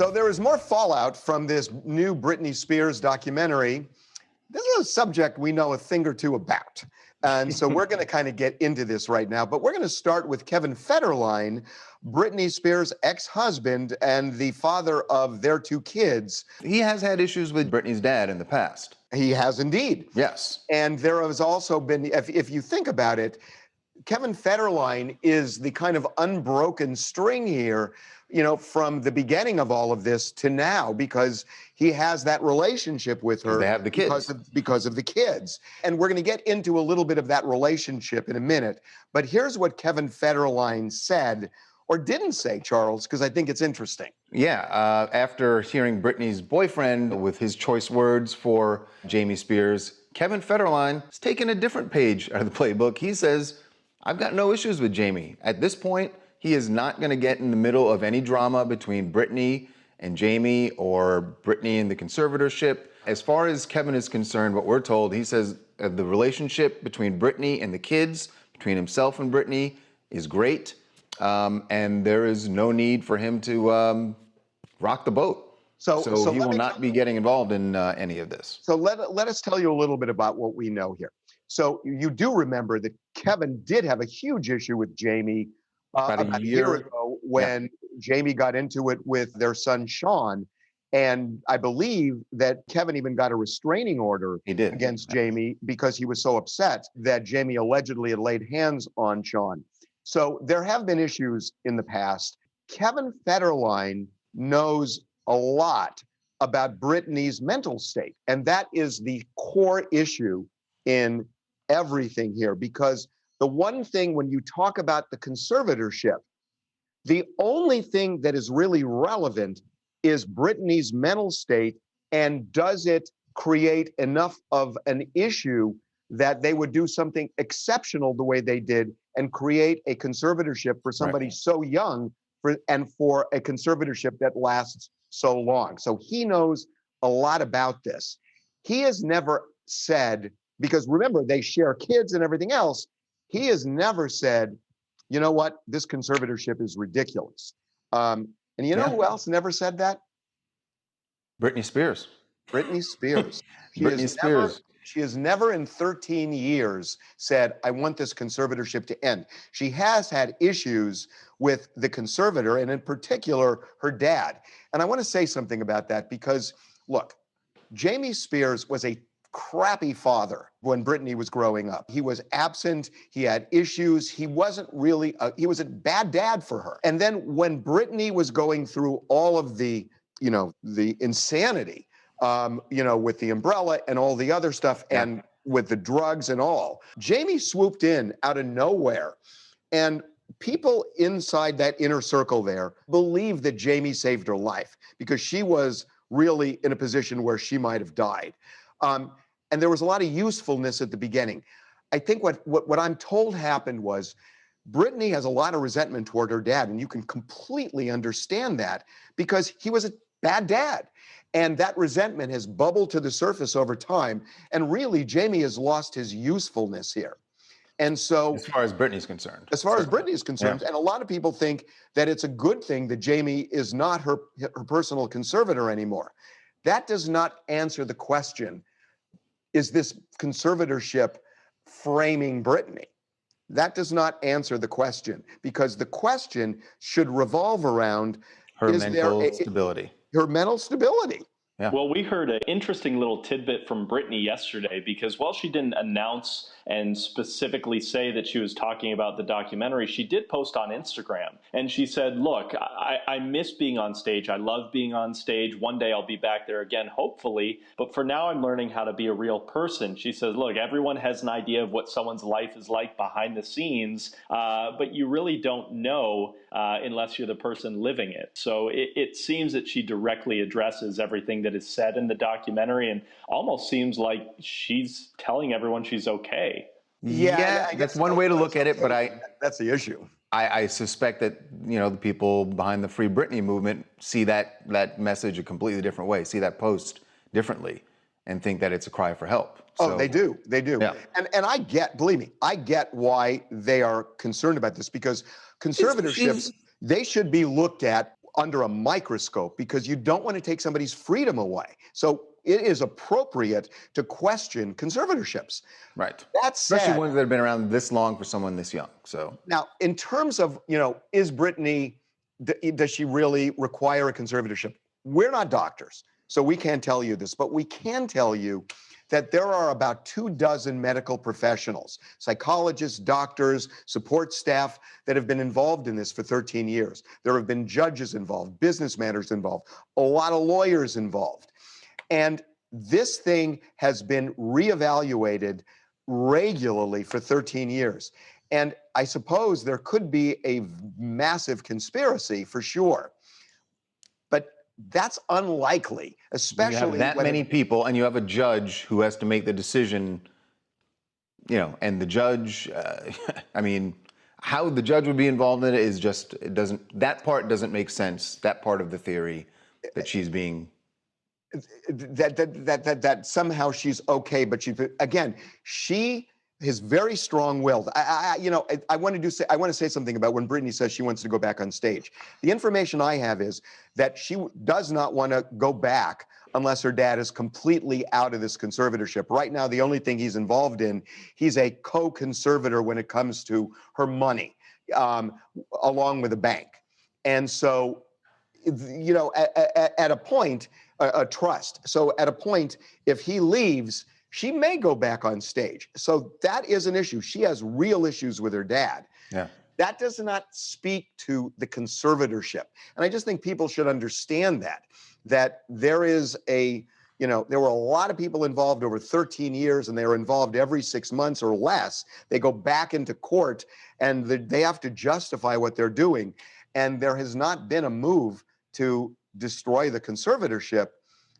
So there is more fallout from this new Britney Spears documentary. This is a subject we know a thing or two about. And so we're going to kind of get into this right now. But we're going to start with Kevin Federline, Britney Spears' ex-husband and the father of their two kids. He has had issues with Britney's dad in the past. He has indeed. Yes. And there has also been, if you think about it, Kevin Federline is the kind of unbroken string here, you know, from the beginning of all of this to now, because he has that relationship with her. They have the kids. Because of the kids. And we're going to get into a little bit of that relationship in a minute. But here's what Kevin Federline said, or didn't say, Charles, because I think it's interesting. Yeah, after hearing Britney's boyfriend with his choice words for Jamie Spears, Kevin Federline has taken a different page out of the playbook. He says, I've got no issues with Jamie. At this point, he is not going to get in the middle of any drama between Britney and Jamie or Britney and the conservatorship. As far as Kevin is concerned, what we're told, he says the relationship between Britney and the kids, between himself and Britney, is great. And there is no need for him to rock the boat. So he will not be getting involved in any of this. So let us tell you a little bit about what we know here. So you do remember that Kevin did have a huge issue with Jamie about a year ago when Jamie got into it with their son, Sean. And I believe that Kevin even got a restraining order against Jamie because he was so upset that Jamie allegedly had laid hands on Sean. So there have been issues in the past. Kevin Federline knows a lot about Britney's mental state. And that is the core issue in everything here, because the one thing when you talk about the conservatorship, the only thing that is really relevant is Britney's mental state, and does it create enough of an issue that they would do something exceptional the way they did and create a conservatorship for somebody so young and for a conservatorship that lasts so long. So he knows a lot about this. He has never said, because remember, they share kids and everything else, he has never said, you know what, this conservatorship is ridiculous. And you know who else never said that? Britney Spears. Britney Spears. Britney Spears. She has never in 13 years said, I want this conservatorship to end. She has had issues with the conservator, and in particular, her dad. And I want to say something about that because, look, Jamie Spears was a crappy father when Britney was growing up. He was absent. He had issues. He wasn't really, he was a bad dad for her. And then when Britney was going through all of the, you know, the insanity, you know, with the umbrella and all the other stuff and with the drugs and all, Jamie swooped in out of nowhere. And people inside that inner circle there believe that Jamie saved her life because she was really in a position where she might have died. And there was a lot of usefulness at the beginning. I think what I'm told happened was Britney has a lot of resentment toward her dad, and you can completely understand that because he was a bad dad. And that resentment has bubbled to the surface over time. And really, Jamie has lost his usefulness here. And so, as far as Britney's concerned. As far as Britney is concerned, and a lot of people think that it's a good thing that Jamie is not her personal conservator anymore. That does not answer the question, is this conservatorship framing Britney? That does not answer the question, because the question should revolve around her mental stability. Her mental stability. Yeah. Well, we heard an interesting little tidbit from Britney yesterday because while she didn't announce and specifically say that she was talking about the documentary, she did post on Instagram. And she said, look, I miss being on stage. I love being on stage. One day I'll be back there again, hopefully. But for now, I'm learning how to be a real person. She says, look, everyone has an idea of what someone's life is like behind the scenes, but you really don't know unless you're the person living it. So it seems that she directly addresses everything that is said in the documentary and almost seems like she's telling everyone she's okay. Yeah, that's one way to look at it, but that's the issue. I suspect that, you know, the people behind the Free Britney movement see that message a completely different way, see that post differently, and think that it's a cry for help. So, they do. Yeah. And I get, believe me, I get why they are concerned about this, because conservatorships, they should be looked at under a microscope because you don't want to take somebody's freedom away. So it is appropriate to question conservatorships. Right. That said, especially ones that have been around this long for someone this young. So now, in terms of, is Britney, does she really require a conservatorship? We're not doctors, so we can't tell you this, but we can tell you that there are about 24 medical professionals, psychologists, doctors, support staff that have been involved in this for 13 years. There have been judges involved, business managers involved, a lot of lawyers involved. And this thing has been reevaluated regularly for 13 years. And I suppose there could be a massive conspiracy for sure. But that's unlikely, especially when you have that many people and you have a judge who has to make the decision, and the judge, I mean, how the judge would be involved in it is just, that part doesn't make sense. That part of the theory that she's being... That somehow she's okay, but she is very strong-willed. I want to say something about when Britney says she wants to go back on stage. The information I have is that she does not want to go back unless her dad is completely out of this conservatorship. Right now, the only thing he's involved in, he's a co-conservator when it comes to her money, along with the bank. And so, at a point, a trust. So at a point, if he leaves, she may go back on stage. So that is an issue. She has real issues with her dad. Yeah. That does not speak to the conservatorship. And I just think people should understand that there is there were a lot of people involved over 13 years, and they were involved every 6 months or less. They go back into court, and they have to justify what they're doing. And there has not been a move to destroy the conservatorship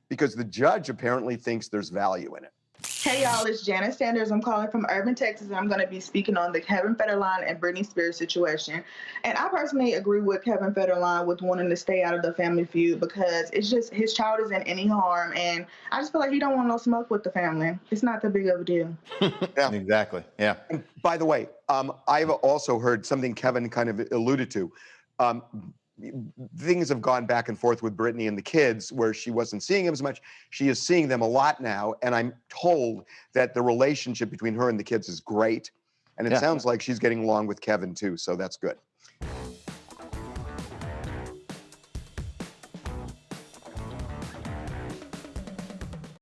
because the judge apparently thinks there's value in it. Hey y'all, it's Janice Sanders. I'm calling from Urban, Texas, and I'm going to be speaking on the Kevin Federline and Britney Spears situation. And I personally agree with Kevin Federline with wanting to stay out of the family feud because it's just his child isn't any harm, and I just feel like he don't want no smoke with the family. It's not that big of a deal. Yeah. Exactly. Yeah. And by the way, I've also heard something Kevin kind of alluded to. Things have gone back and forth with Britney and the kids where she wasn't seeing him as much. She is seeing them a lot now, and I'm told that the relationship between her and the kids is great. And it sounds like she's getting along with Kevin too, so that's good.